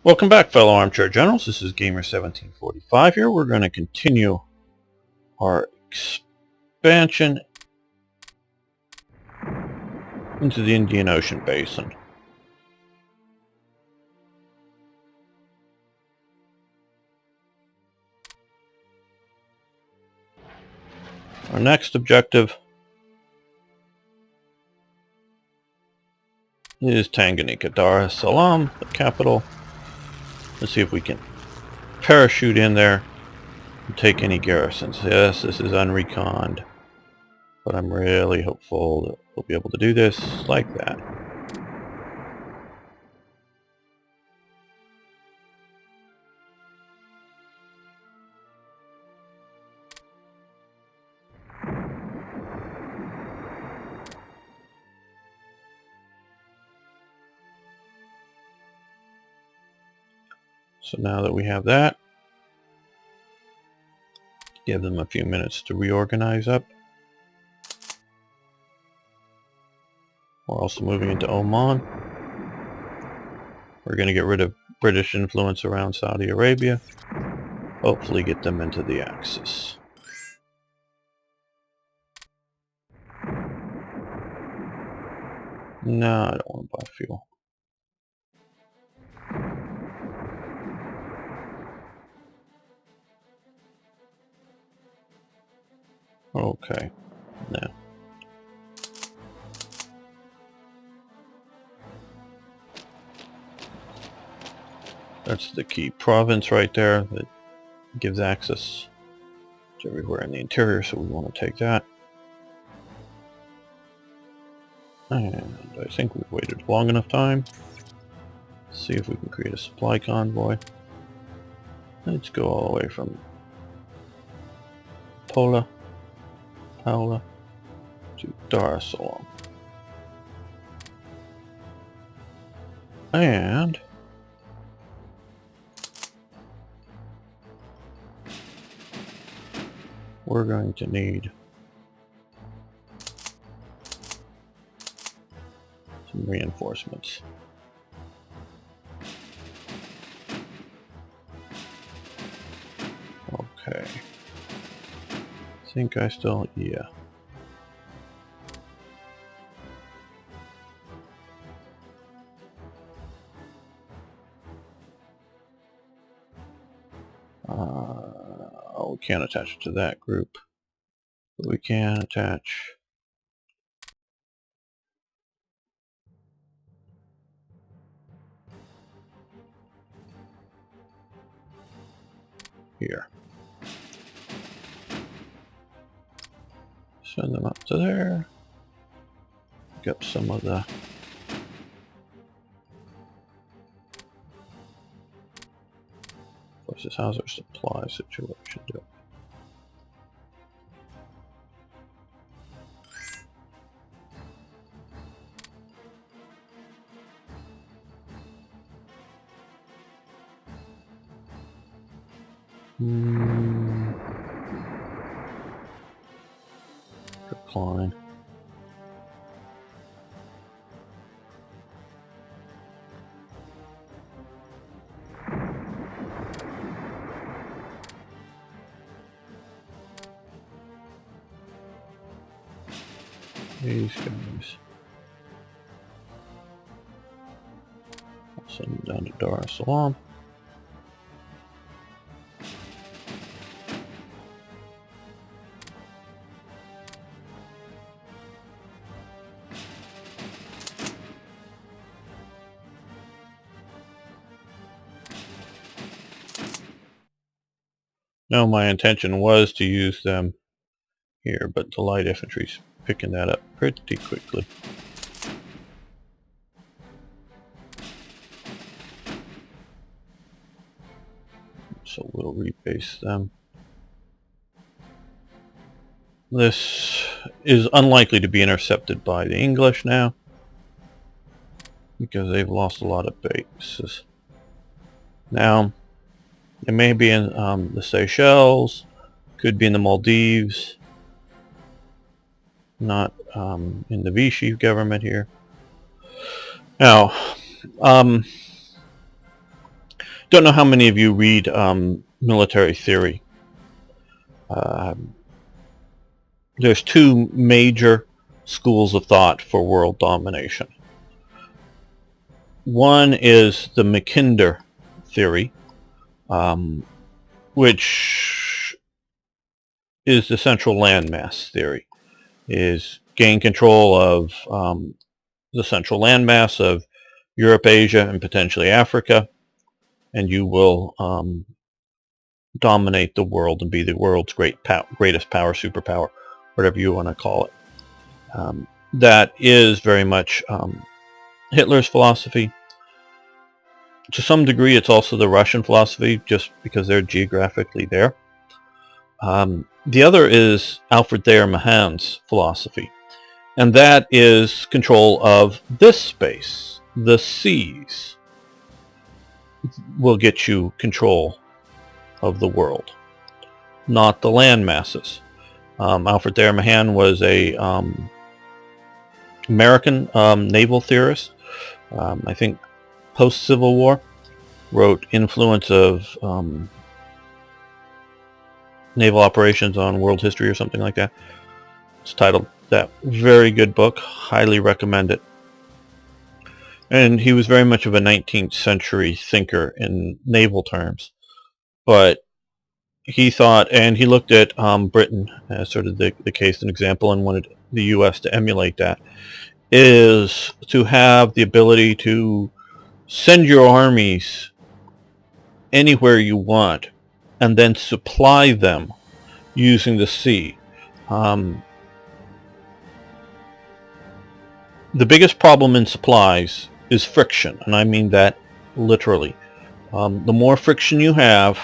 Welcome back, fellow armchair generals. This is Gamer1745 here. We're going to continue our expansion into the Indian Ocean basin. Our next objective is Tanganyika, Dar es Salaam, the capital. Let's see if we can parachute in there and take any garrisons. Yes, this is unreconned, but I'm really hopeful that we'll be able to do this like that. So now that we have that, give them a few minutes to reorganize up. We're also moving into Oman. We're going to get rid of British influence around Saudi Arabia. Hopefully get them into the Axis. No, I don't want to buy fuel. Okay, now. That's the key province right there that gives access to everywhere in the interior, so we want to take that. And I think we've waited long enough time. Let's see if we can create a supply convoy. Let's go all the way from Paula to Dar es Salaam. And we're going to need some reinforcements. Okay. I think I still, yeah. Oh, we can't attach it to that group, but we can attach here. Send them up to there. Pick up some of the forces. How's our supply situation doing? Decline. These guys. I'll send them down to Dar es Salaam. No, my intention was to use them here, but the light infantry's picking that up pretty quickly. So we'll rebase them. This is unlikely to be intercepted by the English now, because they've lost a lot of bases. Now, it may be in the Seychelles, could be in the Maldives, not in the Vichy government here. Now, Don't know how many of you read military theory. There's two major schools of thought for world domination. One is the Mackinder theory, which is the central landmass theory, is gain control of the central landmass of Europe, Asia, and potentially Africa, and you will dominate the world and be the world's greatest power, superpower, whatever you want to call it. That is very much Hitler's philosophy. To some degree, it's also the Russian philosophy, just because they're geographically there. The other is Alfred Thayer Mahan's philosophy, and that is control of this space. The seas will get you control of the world, not the land masses. Alfred Thayer Mahan was a American naval theorist. I think post-Civil War, wrote Influence of Naval Operations on World History or something like that. It's titled that. Very good book. Highly recommend it. And he was very much of a 19th century thinker in naval terms. But he thought, and he looked at Britain as sort of the case and example, and wanted the U.S. to emulate that, is to have the ability to send your armies anywhere you want and then supply them using the sea. The biggest problem in supplies is friction, and I mean that literally. The more friction you have,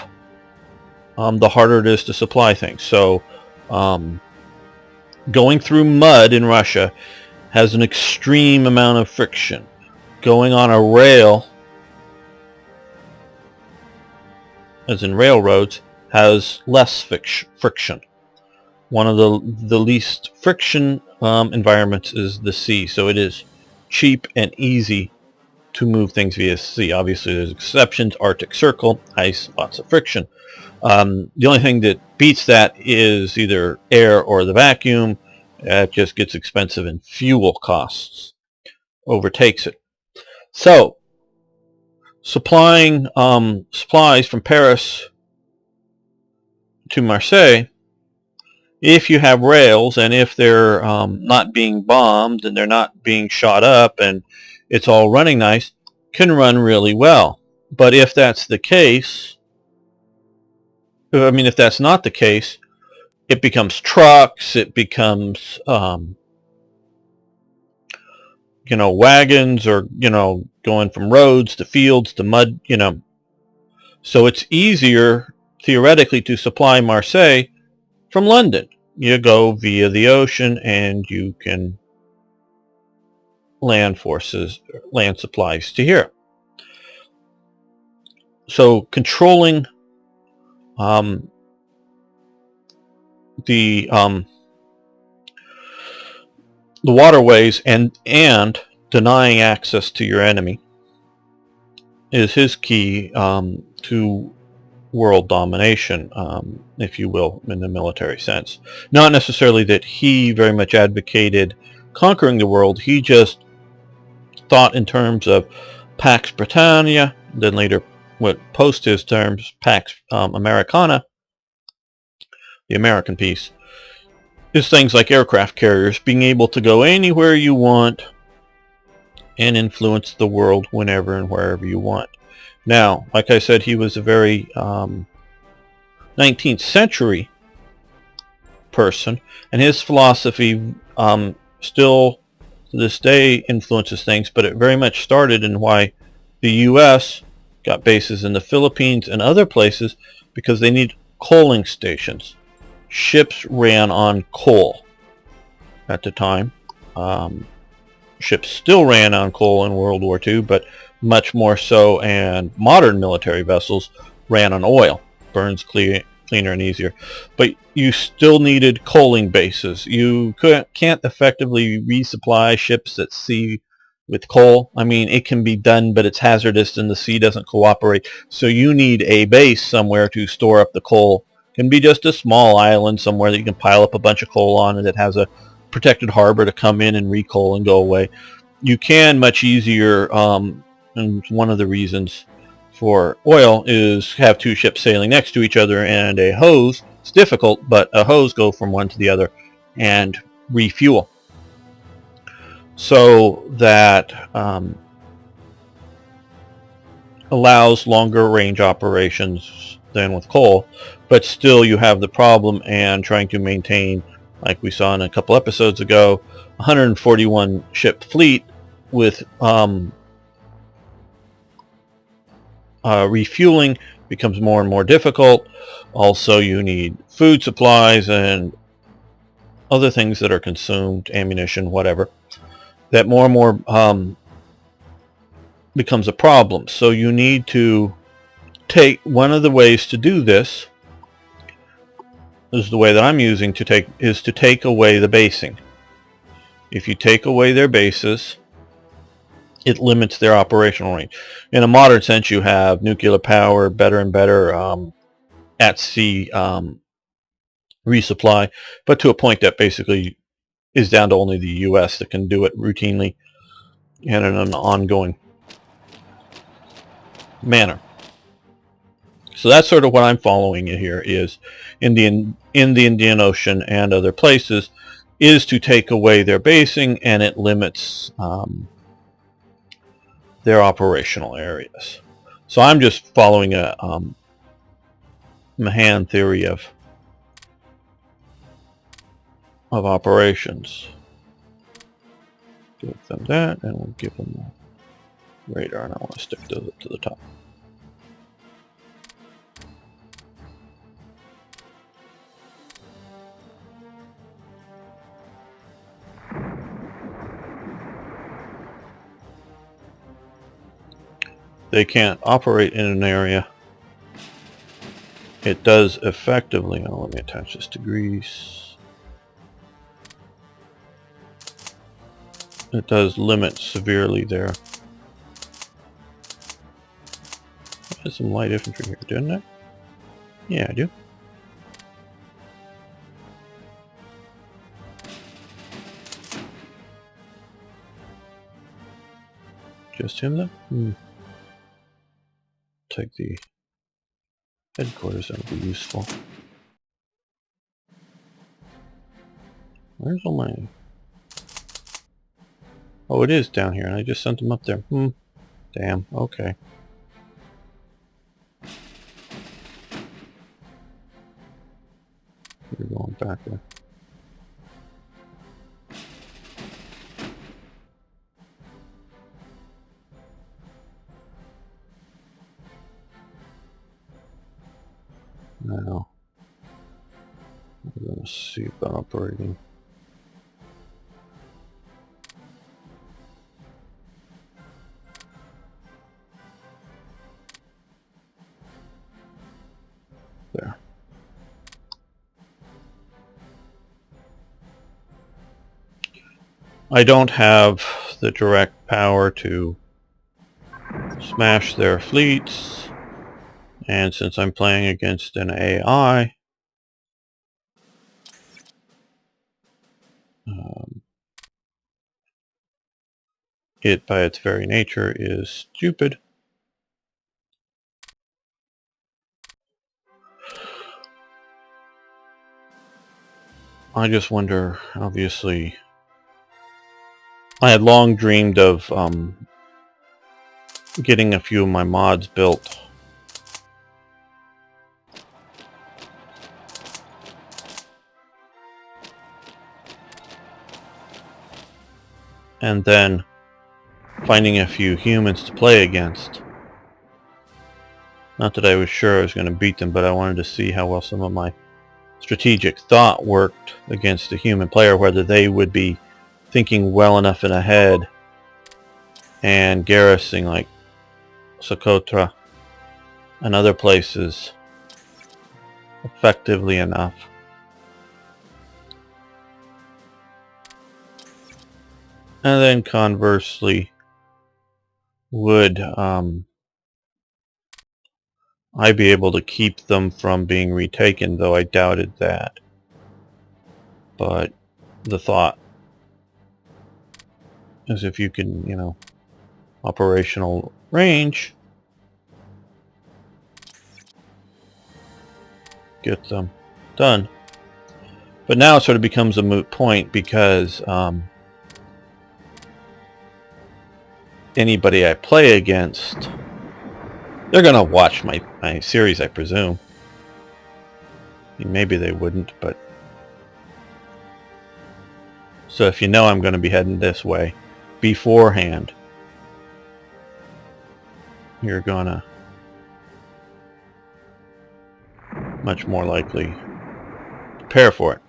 the harder it is to supply things. So going through mud in Russia has an extreme amount of friction. Going on a rail, as in railroads, has less friction. One of the least friction environments is the sea, so it is cheap and easy to move things via sea. Obviously there's exceptions: Arctic Circle, ice, lots of friction. The only thing that beats that is either air or the vacuum. It just gets expensive, and fuel costs overtakes it. So supplying supplies from Paris to Marseille, if you have rails, and if they're not being bombed and they're not being shot up and it's all running nice, can run really well. But if that's the case, if that's not the case, it becomes trucks, it becomes wagons, or going from roads to fields to mud, so it's easier theoretically to supply Marseille from London. You go via the ocean and you can land supplies to here. So controlling the waterways and denying access to your enemy is his key to world domination, if you will, in the military sense. Not necessarily that he very much advocated conquering the world. He just thought in terms of Pax Britannia, then later, post his terms, Pax Americana, the American piece, is things like aircraft carriers, being able to go anywhere you want and influence the world whenever and wherever you want. Now, like I said, he was a very 19th century person, and his philosophy still to this day influences things, but it very much started in why the U.S. got bases in the Philippines and other places, because they need coaling stations. Ships ran on coal at the time. Ships still ran on coal in World War II, but much more so, and modern military vessels ran on oil. Burns cleaner and easier. But you still needed coaling bases. You can't effectively resupply ships at sea with coal. I mean, it can be done, but it's hazardous and the sea doesn't cooperate. So you need a base somewhere to store up the coal. It can be just a small island somewhere that you can pile up a bunch of coal on and that has a protected harbor to come in and recoal and go away. You can much easier, and one of the reasons for oil is have two ships sailing next to each other and a hose. It's difficult, but a hose go from one to the other and refuel. So that allows longer range operations than with coal, but still you have the problem and trying to maintain, like we saw in a couple episodes ago, 141 ship fleet with refueling becomes more and more difficult. Also, you need food supplies and other things that are consumed, ammunition, whatever, that more and more becomes a problem. So you need to take, one of the ways to do this is the way that I'm using to take away the basing. If you take away their bases, it limits their operational range. In a modern sense, you have nuclear power, better and better at sea resupply, but to a point that basically is down to only the U.S. that can do it routinely and in an ongoing manner. So that's sort of what I'm following here is in the Indian Ocean and other places is to take away their basing, and it limits their operational areas. So I'm just following a Mahan theory of operations. Give them that, and we'll give them the radar, and I want to stick those up to the top. They can't operate in an area. It does effectively, oh, let me attach this to grease. It does limit severely there. There's some light infantry here, didn't it? Yeah, I do. Just him then? Take the headquarters, that'll be useful. Where's all my... Oh, it is down here, and I just sent them up there. Damn, okay. We're going back there. Now, we're going to see about operating. There. I don't have the direct power to smash their fleets, and since I'm playing against an AI, it by its very nature is stupid. I just wonder, obviously, I had long dreamed of getting a few of my mods built. And then finding a few humans to play against. Not that I was sure I was going to beat them, but I wanted to see how well some of my strategic thought worked against a human player, whether they would be thinking well enough in ahead and garrisoning like Socotra and other places effectively enough. And then conversely, would I be able to keep them from being retaken, though I doubted that. But the thought is if you can, operational range, get them done. But now it sort of becomes a moot point because anybody I play against, they're going to watch my series, I presume. I mean, maybe they wouldn't, but... So if you know I'm going to be heading this way beforehand, you're going to much more likely prepare for it.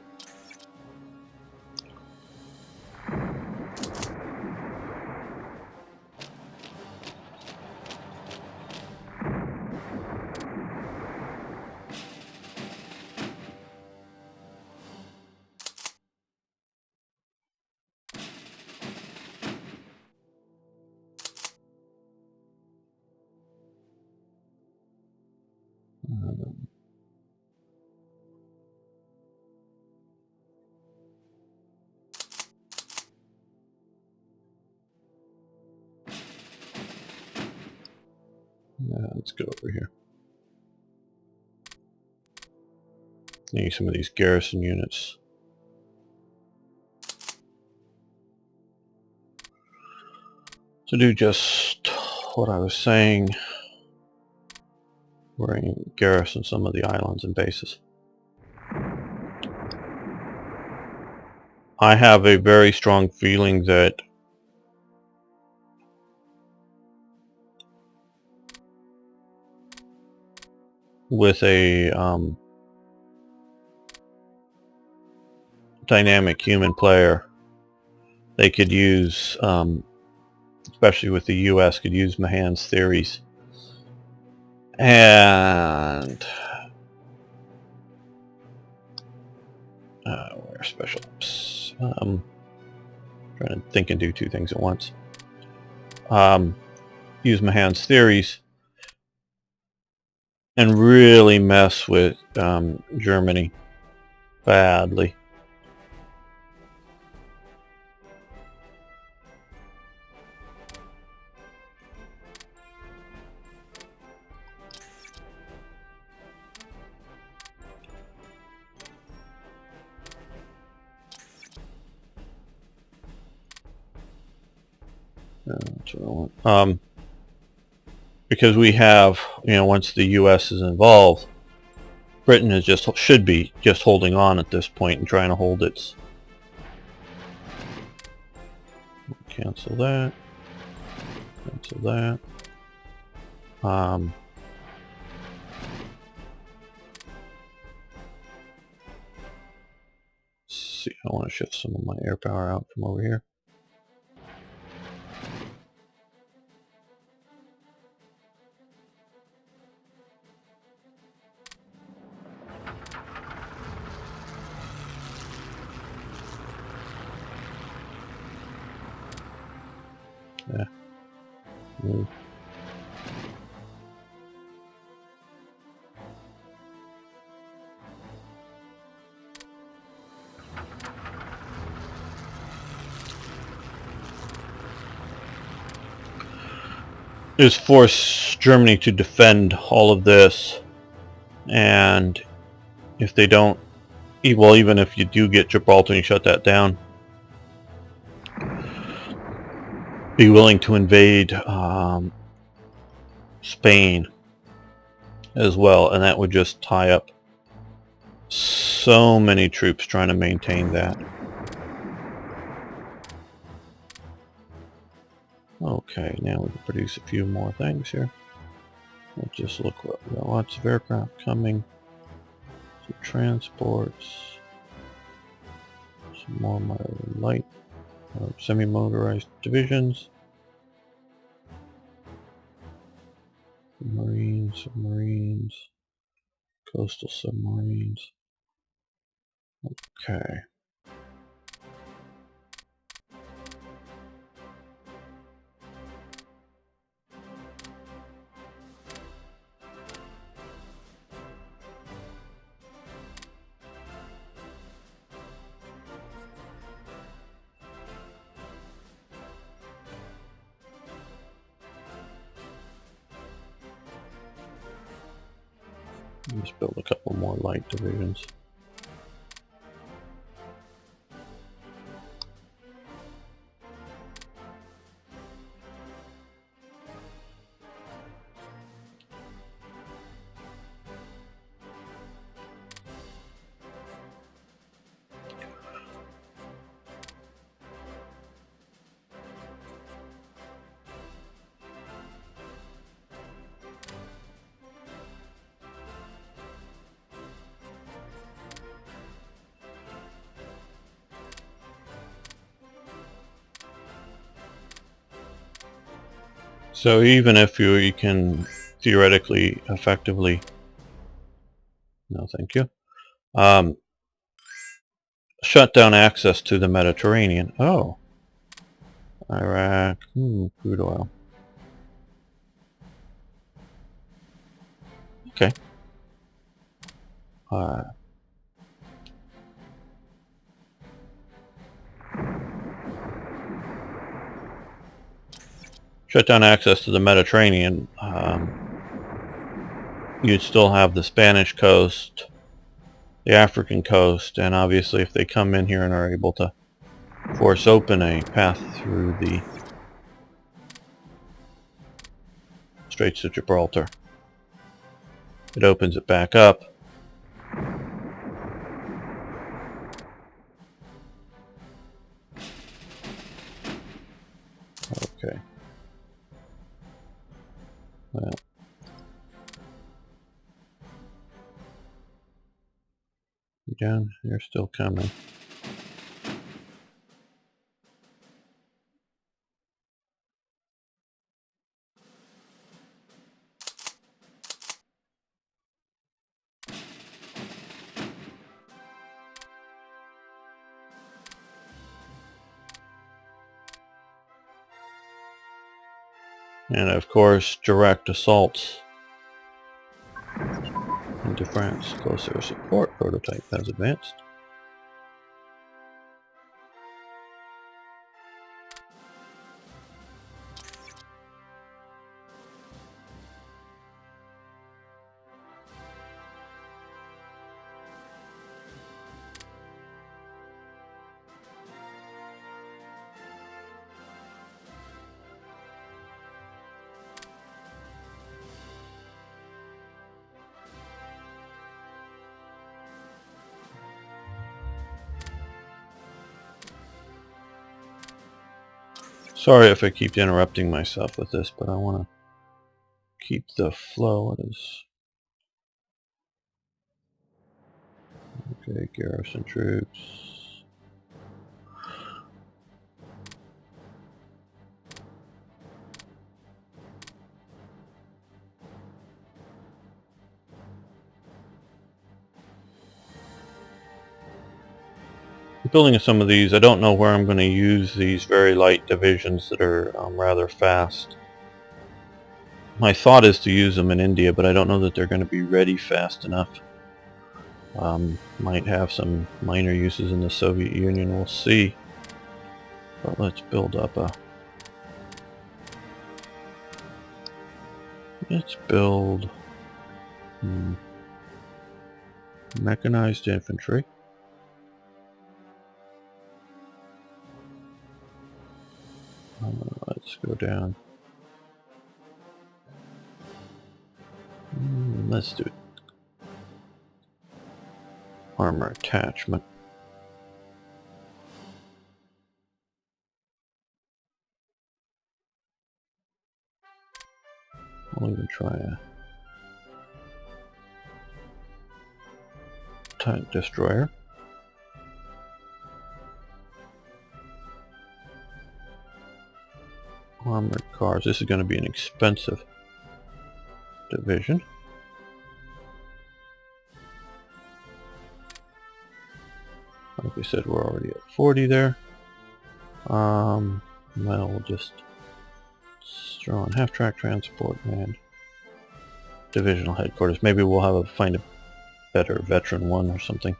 Let's go over here. Need some of these garrison units. To do just what I was saying, we're going to garrison some of the islands and bases. I have a very strong feeling that with a dynamic human player, they could use, especially with the US, could use Mahan's theories. And where special ops? Trying to think and do two things at once. Use Mahan's theories and really mess with Germany badly. That's what I want. Because we have, once the U.S. is involved, Britain is should be just holding on at this point and trying to hold its. Cancel that. Cancel that. See, I want to shift some of my air power out from over here. Yeah. Is force Germany to defend all of this, and if they don't, well, even if you do get Gibraltar and you shut that down, be willing to invade Spain as well, and that would just tie up so many troops trying to maintain that. Okay, now we can produce a few more things here. Let's just look what we got. Lots of aircraft coming. Some transports. Some more light semi-motorized divisions. Submarines. Coastal submarines. Okay. Let's build a couple more light divisions. So even if you can theoretically, effectively, no thank you, shut down access to the Mediterranean. Oh, Iraq, crude oil. Okay. Shut down access to the Mediterranean. You'd still have the Spanish coast, the African coast, and obviously if they come in here and are able to force open a path through the Straits of Gibraltar, it opens it back up. Okay. Well, again, you're still coming. And of course, direct assaults into France. Closer support prototype has advanced. Sorry if I keep interrupting myself with this, but I want to keep the flow. It is okay. Garrison troops. Building some of these, I don't know where I'm going to use these very light divisions that are rather fast. My thought is to use them in India, but I don't know that they're going to be ready fast enough. Might have some minor uses in the Soviet Union, we'll see. But let's build up a... Let's build mechanized infantry. Let's go down. Let's do armor attachment. I'll even try a tank destroyer. Armored cars. This is going to be an expensive division. Like I said, we're already at 40 there. Well, we'll just throw on half-track transport and divisional headquarters. Maybe we'll have find a better veteran one or something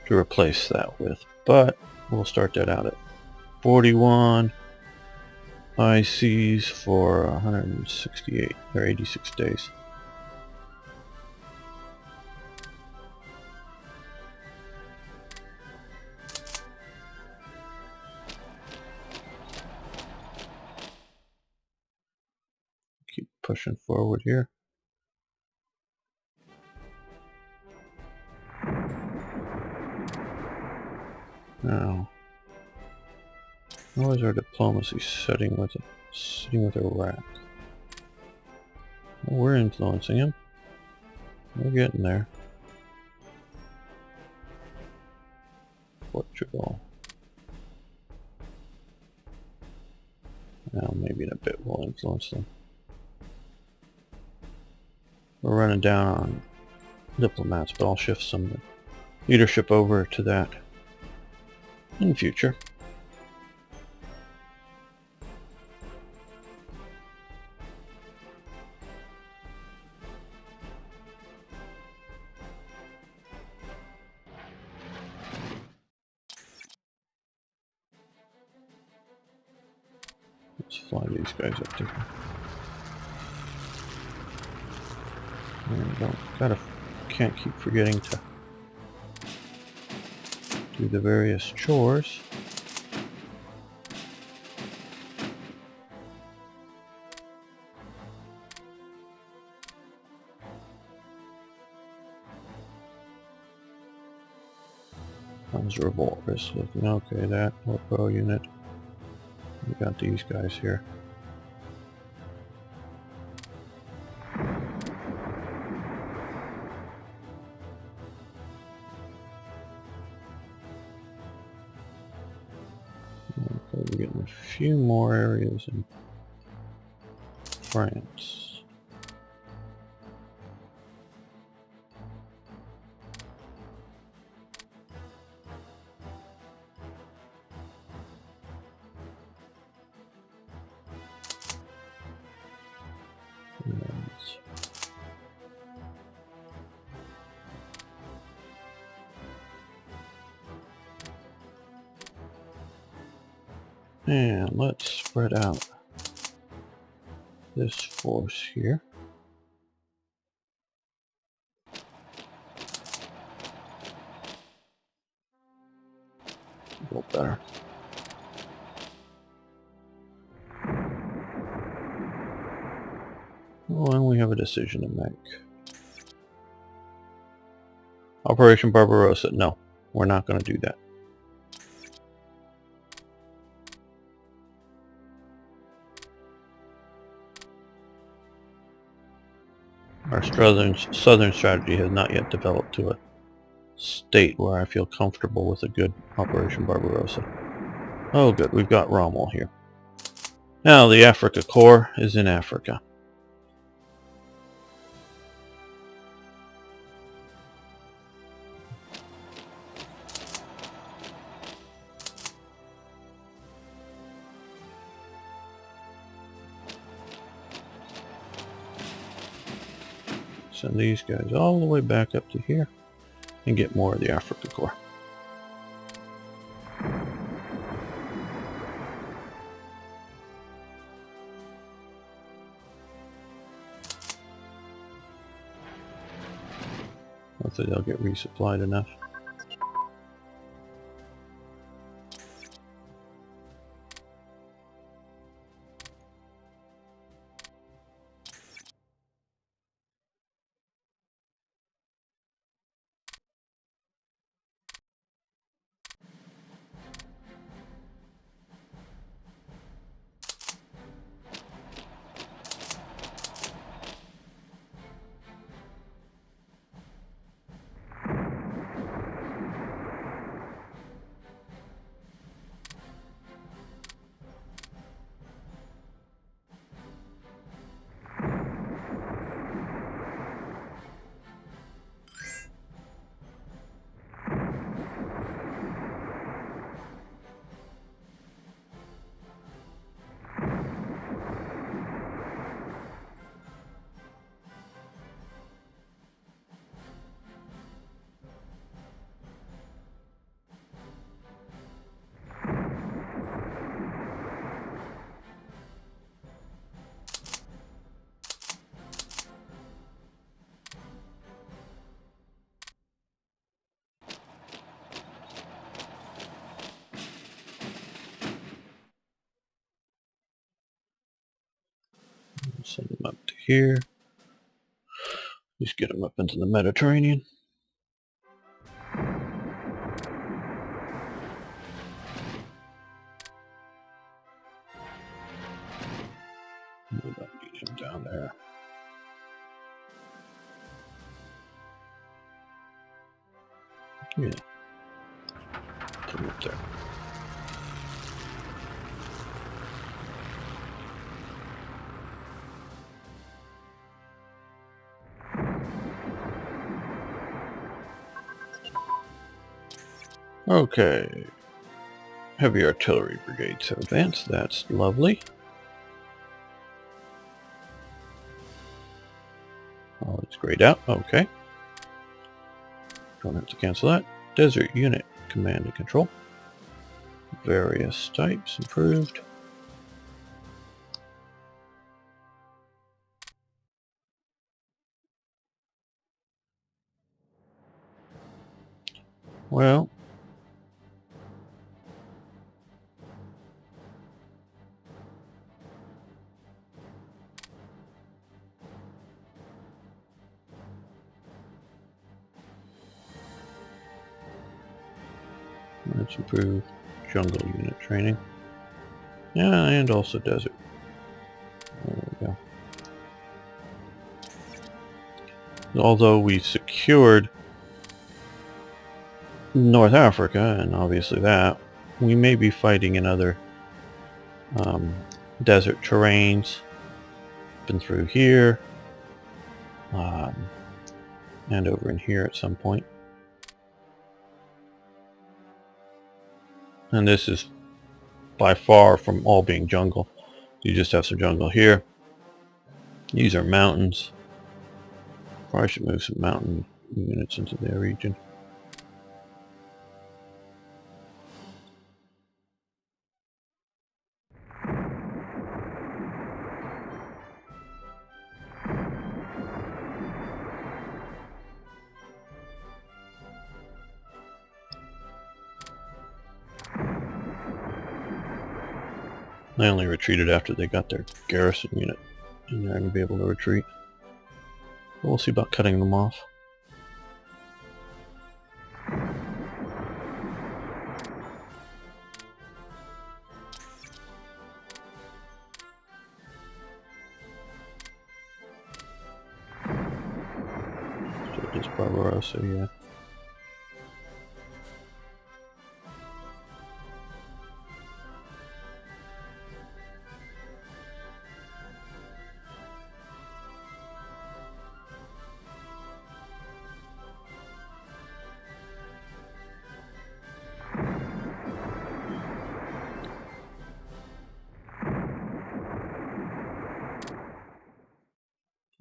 to replace that with. But we'll start that out at 41 ICs for 168 or 86 days. pushing forward here. Now, how is our diplomacy sitting with Iraq? Well, we're influencing him. We're getting there. Portugal. Now, maybe in a bit we'll influence them. We're running down on diplomats, but I'll shift some leadership over to that in the future. Let's fly these guys up to here. There we go. Can't keep forgetting to do the various chores. How's revolvers looking? Okay, that pro unit. We got these guys here. Okay, we're getting a few more areas in France. And let's spread out this force here. A little better. Oh, and we have a decision to make. Operation Barbarossa. No, we're not going to do that. Our southern strategy has not yet developed to a state where I feel comfortable with a good Operation Barbarossa. Oh good, we've got Rommel here. Now the Africa Corps is in Africa. Send these guys all the way back up to here and get more of the Africa Corps. Hopefully they'll get resupplied enough. Send them up to here. Just get them up into the Mediterranean. We don't need him down there. Yeah. Put him up there. Okay. Heavy artillery brigades have advanced. That's lovely. Oh, it's grayed out. Okay. Don't have to cancel that. Desert unit command and control. Various types improved. Well, let's improve jungle unit training. Yeah, and also desert. There we go. Although we secured North Africa, and obviously that, we may be fighting in other desert terrains. Been through here, and over in here at some point. And this is by far from all being jungle. You just have some jungle here. These are mountains. Probably should move some mountain units into their region. They only retreated after they got their garrison unit, and they're going to be able to retreat. But we'll see about cutting them off. So it is Barbarossa, yeah.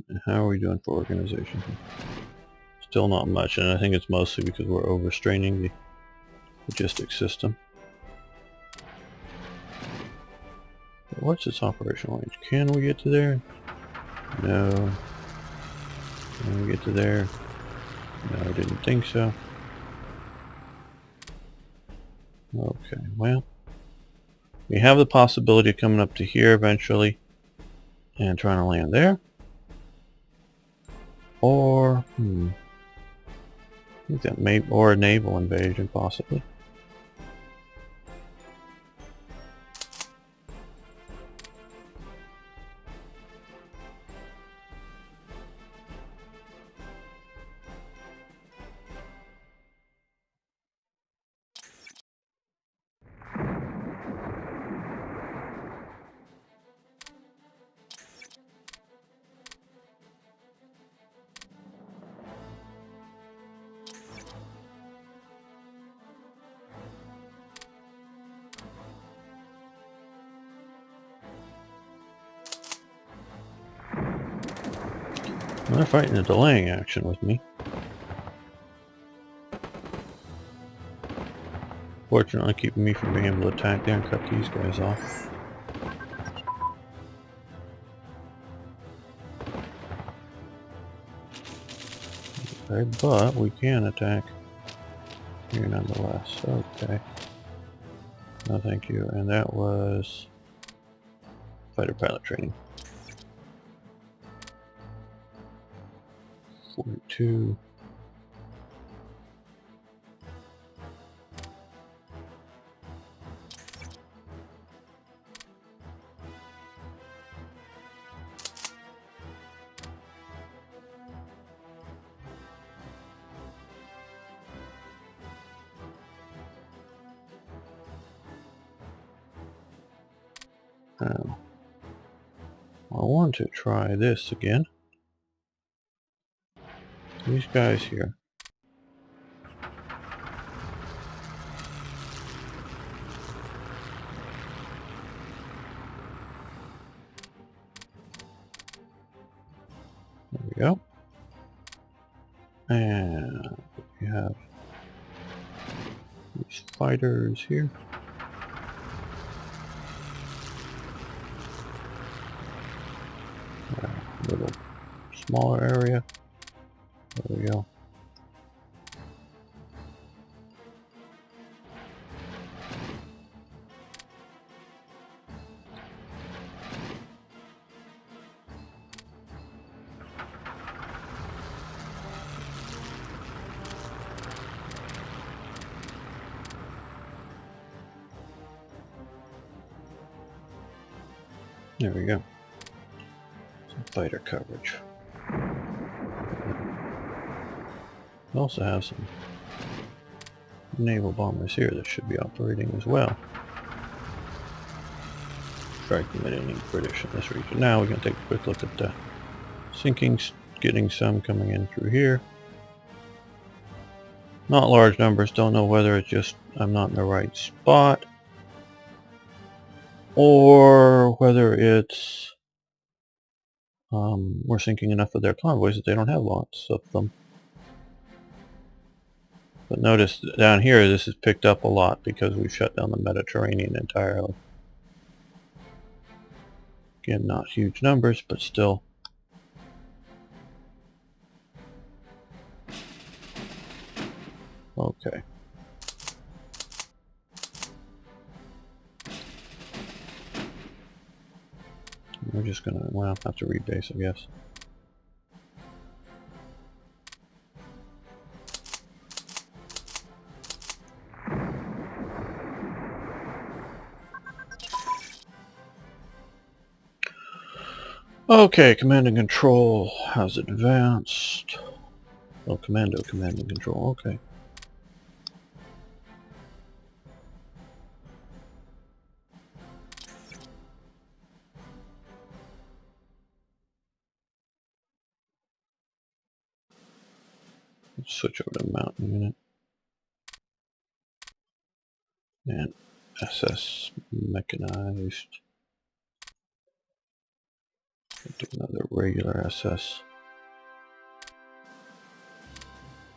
And how are we doing for organization? Still not much, and I think it's mostly because we're overstraining the logistics system. But what's its operational range? Can we get to there? No. Can we get to there? No, I didn't think so. Okay, well, we have the possibility of coming up to here eventually and trying to land there. Or, I think that may, or a naval invasion possibly. They're fighting a delaying action with me. Fortunately, keeping me from being able to attack there and cut these guys off. Okay, but we can attack here nonetheless. Okay. No, thank you. And that was fighter pilot training. 42. Now, I want to try this again. These guys here. There we go. And we have these fighters here. A little smaller area. There we go. There we go. Some fighter coverage. We also have some naval bombers here that should be operating as well. Strike them at any British in this region. Now we're going to take a quick look at the sinkings, getting some coming in through here. Not large numbers, don't know whether it's just I'm not in the right spot or whether it's we're sinking enough of their convoys that they don't have lots of them. But notice down here this is picked up a lot because we've shut down the Mediterranean entirely. Again, not huge numbers, but still. Okay. We're just gonna, well, have to rebase, I guess. Okay, command and control has advanced. Oh, command and control, okay. Let's switch over to mountain unit. And SS mechanized. Do another regular SS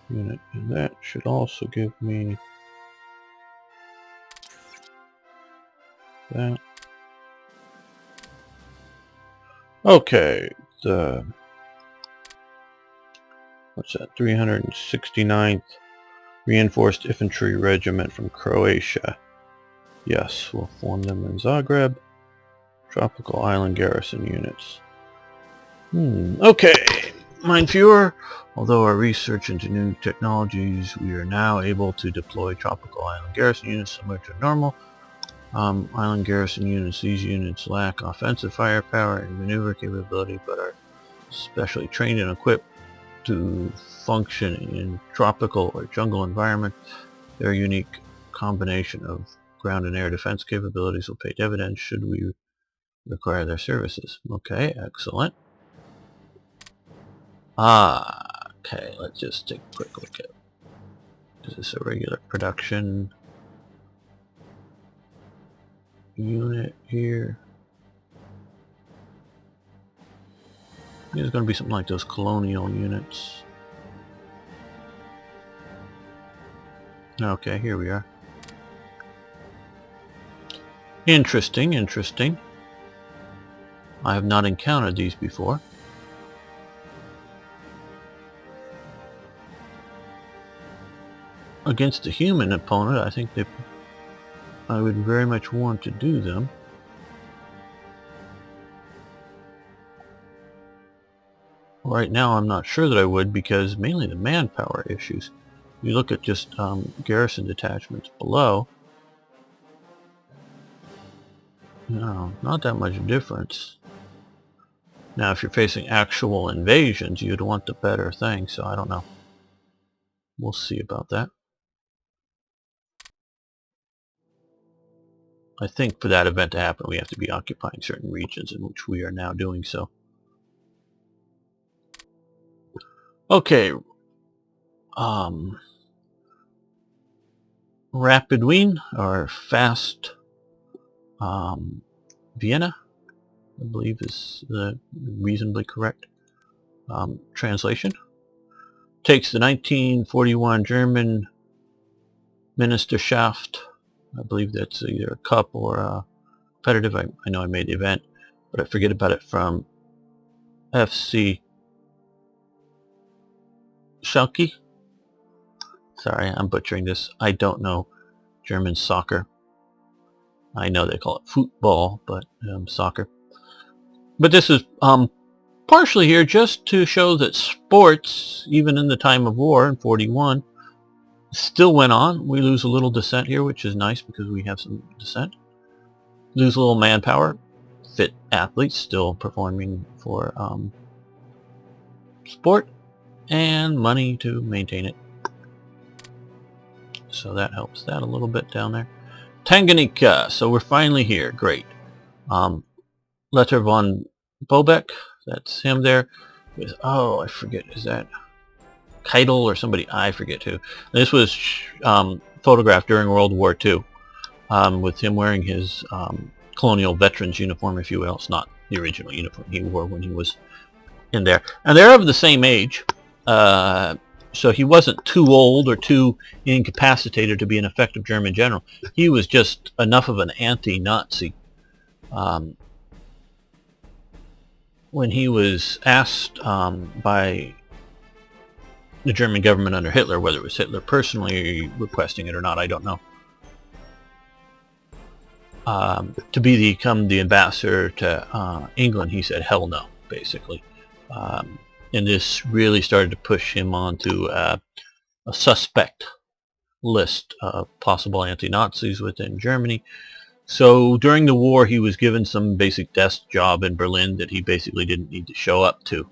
unit, and that should also give me that. Okay, the what's that? 369th Reinforced Infantry Regiment from Croatia. Yes, we'll form them in Zagreb. Tropical Island Garrison units. Okay, Mein Führer. Although our research into new technologies, we are now able to deploy tropical island garrison units similar to normal island garrison units. These units lack offensive firepower and maneuver capability, but are specially trained and equipped to function in tropical or jungle environment. Their unique combination of ground and air defense capabilities will pay dividends should we require their services. Okay, excellent. Okay, let's just take a quick look at, is this a regular production unit here? There's going to be something like those colonial units. Okay, here we are. Interesting, interesting. I have not encountered these before. Against a human opponent, I think I would very much want to do them. right now I'm not sure that I would, because mainly the manpower issues. You look at just garrison detachments below. No, not that much difference. Now if you're facing actual invasions, you'd want the better thing, so I don't know. We'll see about that. I think for that event to happen, we have to be occupying certain regions, in which we are now doing so. Okay. Rapid Wien, or Fast Vienna, I believe is the reasonably correct translation. Takes the 1941 German Ministerschaft. I believe that's either a cup or a competitive. I know I made the event, but I forget about it, from FC Schalke. Sorry, I'm butchering this. I don't know German soccer. I know they call it football, but soccer. But this is partially here just to show that sports, even in the time of war in 41, still went on. We lose a little descent here, which is nice because we have some descent. Lose a little manpower. Fit athletes still performing for sport, and money to maintain it. So that helps that a little bit down there. Tanganyika. So we're finally here. Great. Letter von Bobeck. That's him there. With, oh, I forget. Is that Keitel or somebody? I forget who. This was photographed during World War II, with him wearing his colonial veterans uniform, if you will. It's not the original uniform he wore when he was in there. And they're of the same age. So he wasn't too old or too incapacitated to be an effective German general. He was just enough of an anti-Nazi. When he was asked by the German government under Hitler, whether it was Hitler personally requesting it or not, I don't know, to become the ambassador to England, he said hell no, basically. And this really started to push him onto a suspect list of possible anti-Nazis within Germany. So during the war, he was given some basic desk job in Berlin that he basically didn't need to show up to.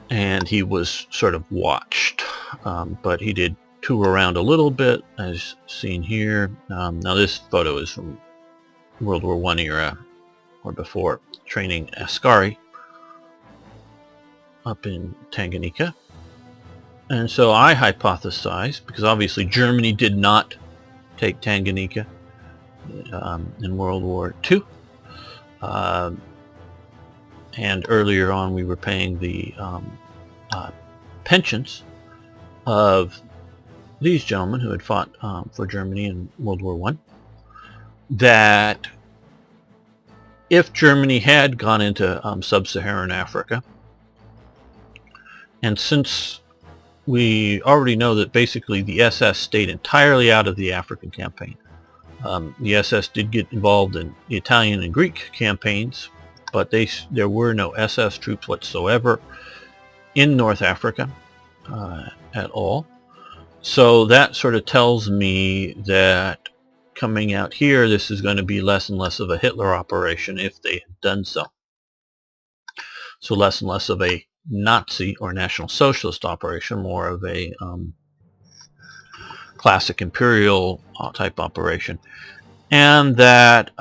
And he was sort of watched. But he did tour around a little bit, as seen here. Now this photo is from World War I era, or before, training Askari up in Tanganyika. And so I hypothesized, because obviously Germany did not take Tanganyika in World War II, and earlier on we were paying the pensions of these gentlemen who had fought for Germany in World War I, that if Germany had gone into sub-Saharan Africa, and since we already know that basically the SS stayed entirely out of the African campaign. The SS did get involved in the Italian and Greek campaigns, but there were no SS troops whatsoever in North Africa at all. So that sort of tells me that coming out here, this is going to be less and less of a Hitler operation if they had done so. So less and less of a Nazi or National Socialist operation, more of a classic imperial type operation. And that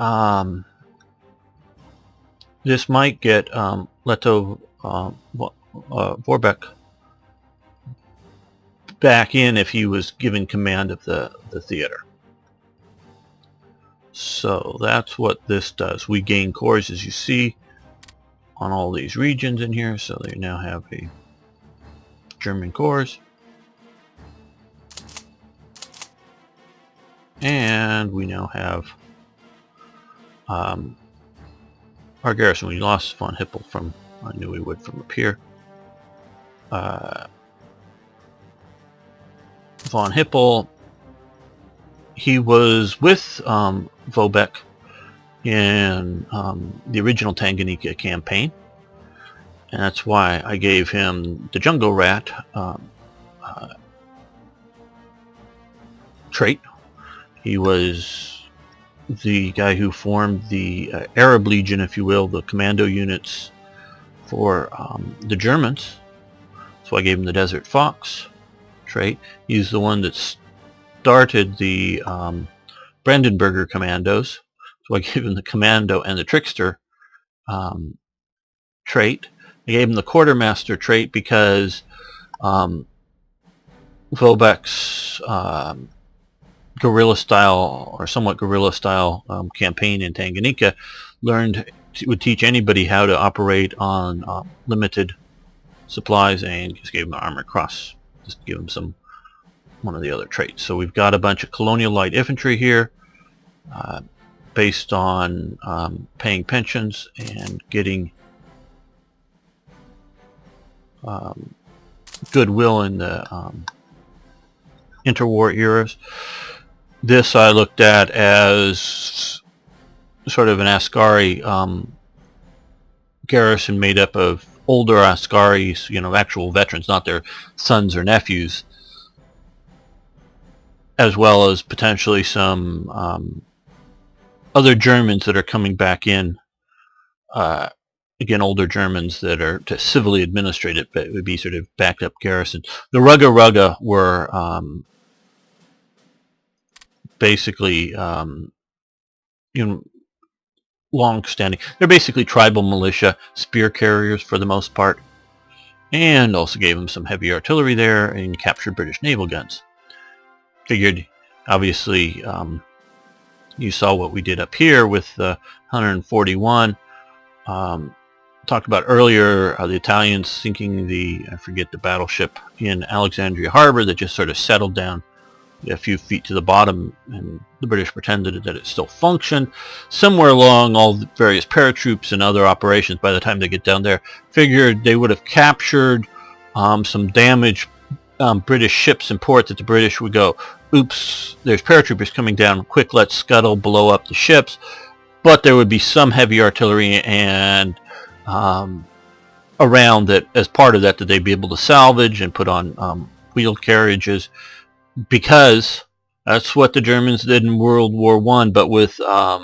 this might get Leto Vorbeck back in if he was given command of the theater. So that's what this does. We gain cores, as you see, on all these regions in here, so they now have a German cores. And we now have our garrison. We lost von Hippel from, I knew we would, from up here. Von Hippel, he was with Vobeck in the original Tanganyika campaign, And that's why I gave him the jungle rat trait. He was the guy who formed the Arab Legion, if you will, the commando units for the Germans. So I gave him the Desert Fox trait. He's the one that started the Brandenburger commandos. So I gave him the Commando and the Trickster trait. I gave him the Quartermaster trait because Vobek's guerrilla style, or somewhat guerrilla style campaign in Tanganyika would teach anybody how to operate on limited supplies, and just gave him an armored cross. Just give him one of the other traits. So we've got a bunch of colonial light infantry here based on paying pensions and getting goodwill in the interwar eras. This I looked at as sort of an Askari garrison made up of older Askaris, actual veterans, not their sons or nephews, as well as potentially some other Germans that are coming back in. Again, older Germans that are to civilly administrated, but it would be sort of backed up garrison. The Rugga Rugga were basically long-standing. They're basically tribal militia, spear carriers for the most part, and also gave them some heavy artillery there and captured British naval guns. Figured, obviously, you saw what we did up here with the 141. Talked about earlier the Italians sinking I forget the battleship in Alexandria Harbor that just sort of settled down a few feet to the bottom, and the British pretended that it still functioned. Somewhere along all the various paratroops and other operations, by the time they get down there, figured they would have captured some damaged British ships in port, that the British would go, oops, there's paratroopers coming down, quick, let's scuttle, blow up the ships. But there would be some heavy artillery and around that, as part of that they'd be able to salvage and put on wheeled carriages, because that's what the Germans did in World War I, but with I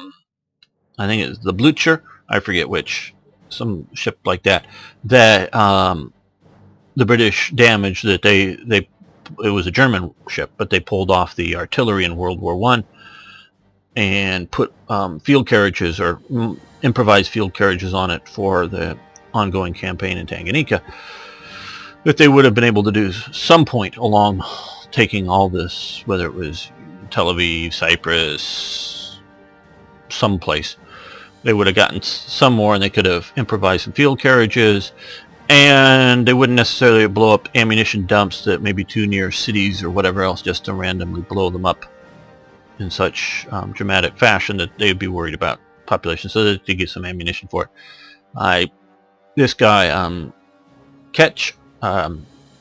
think it's the Blucher, I forget which, some ship like that, that the British damaged, that it was a German ship, but they pulled off the artillery in World War I and put field carriages or improvised field carriages on it for the ongoing campaign in Tanganyika, that they would have been able to do some point along taking all this, whether it was Tel Aviv, Cyprus, someplace. They would have gotten some more, and they could have improvised some field carriages, and they wouldn't necessarily blow up ammunition dumps that may be too near cities or whatever else, just to randomly blow them up in such dramatic fashion that they'd be worried about population, so that they get some ammunition for it. This guy, Ketch,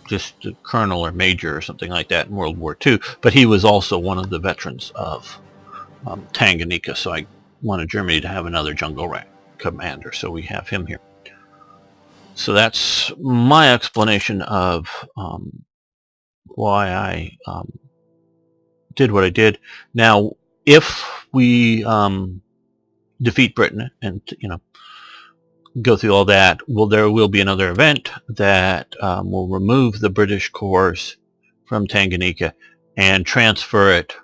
just a colonel or major or something like that in World War II, but he was also one of the veterans of Tanganyika, so I wanted Germany to have another jungle rat commander, so we have him here. So that's my explanation of why I did what I did. Now, if we defeat Britain and go through all that, there will be another event that will remove the British corps from Tanganyika and transfer it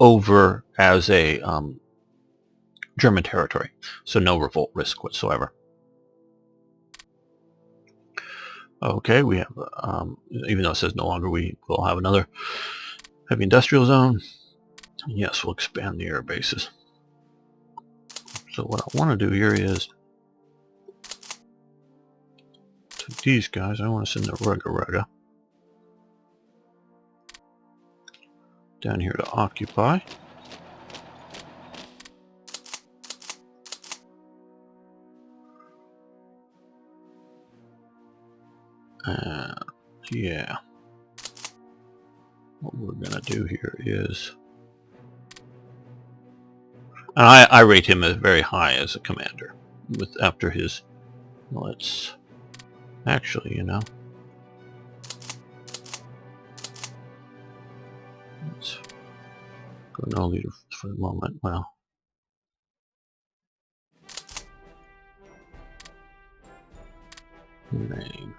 over as a German territory, so no revolt risk whatsoever. Okay, we have, even though it says no longer, we will have another heavy industrial zone. Yes, we'll expand the air bases. So what I want to do here is take these guys. I want to send the Rugga Rugga down here to occupy. Yeah, what we're gonna do here is, and I rate him as very high as a commander. After his, let's Actually, you know, let's go no leader for the moment. Well, name.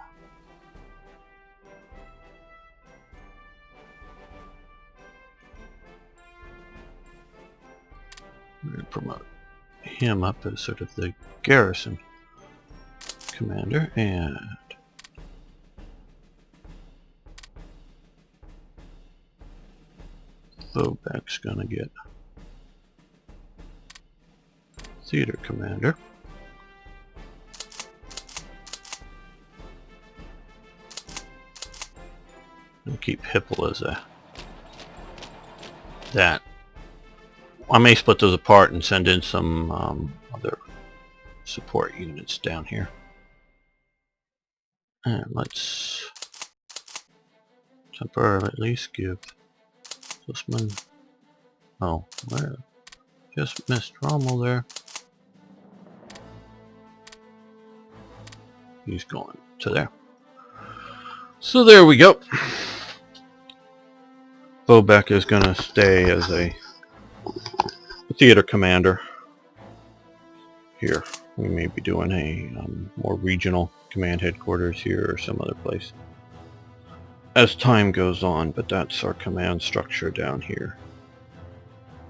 We're going to promote him up as sort of the garrison commander, and Bobek's going to get theater commander. We'll keep Hippel as that. I may split those apart and send in some other support units down here. And let's temporarily at least give this one. Oh, where? Just missed Rommel there. He's going to there. So there we go. Bobek is going to stay as a theater commander here. We may be doing a more regional command headquarters here or some other place as time goes on, but that's our command structure down here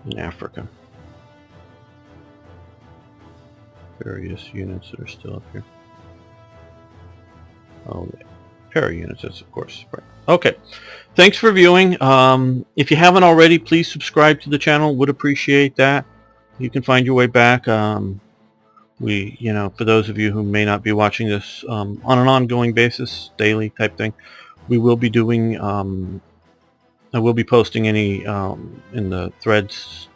in Africa. Various units that are still up here. Oh, yeah. Para units, that's of course right. Okay, thanks for viewing. If you haven't already, please subscribe to the channel. Would appreciate that. You can find your way back. You know, for those of you who may not be watching this on an ongoing basis, daily type thing, we will be doing. I will be posting any in the threads.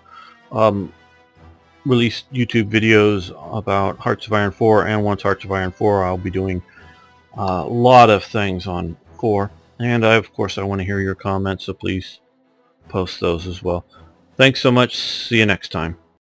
Released YouTube videos about Hearts of Iron 4, and once Hearts of Iron 4, I'll be doing a lot of things on 4, and of course I want to hear your comments, so please post those as well. Thanks so much. See you next time.